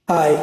Hi.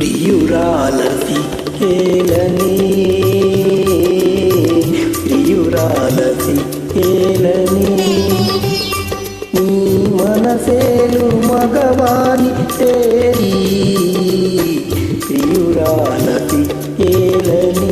ప్రియురాలసి కేలని ప్రియురాలసి కేలని నీ మనసేలు మగవాని తేరి ప్రియురాలసి కేలని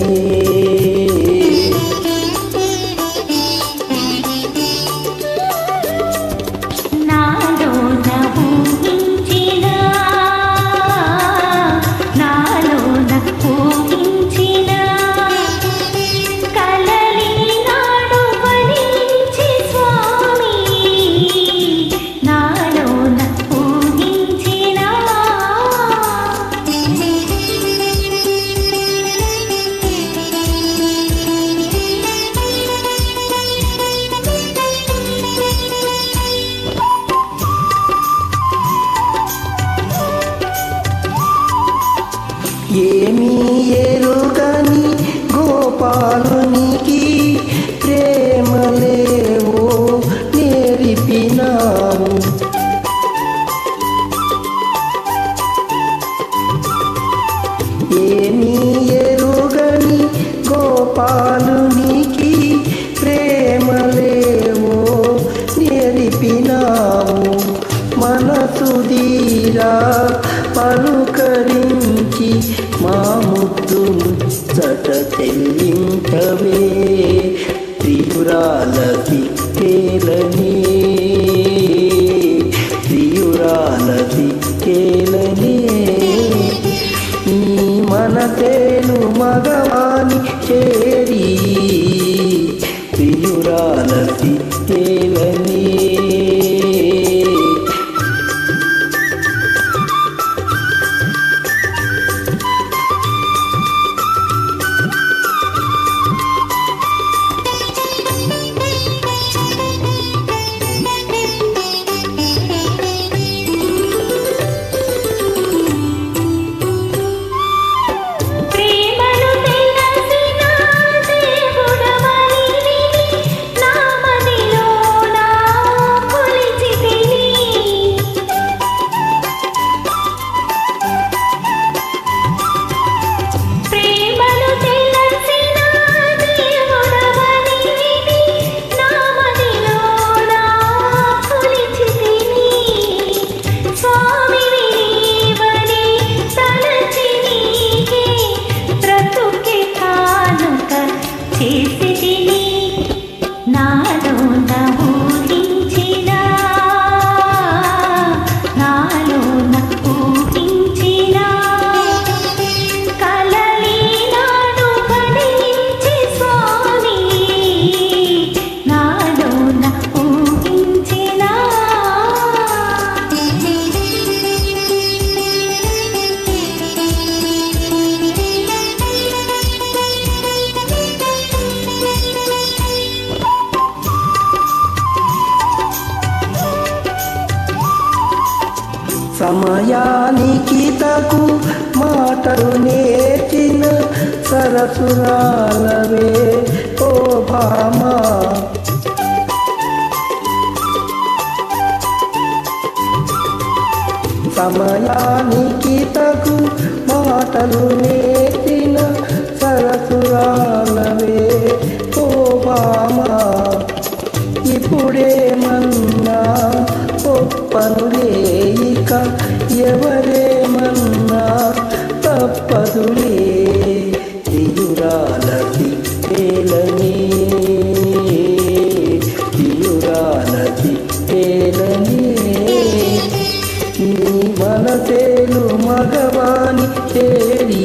ఏమీ ఎరుగని గోపాలునికి ప్రేమలేవో నేర్పినావు. ఏమీ ఎరుగని గోపాలునికి ప్రేమలేవో నేర్పినావు. మనసు దీరా పలుకరించి మా ముద్దు ముచ్చట చెల్లించవే ప్రియురాలసి కేలని ప్రియురాలసి కేలని నీ మనసేను మగవాని చేరి ప్రియురాలసి కేలని సమయానికి తగు మాటలు నేర్చిన సరసురాలవే ఓ భామా. సమయానికి తగు మాటలు నేర్చిన సరసురాలవే ఓ భామా. ఇప్పుడేమన్నా ఒప్పనులే ఇక ఎవరేమన్నా తప్పదులే ప్రియురాలసి కేలని ప్రియురాలసి కేలని నీ మనసేలు మగవాని చేరి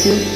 చిట్టి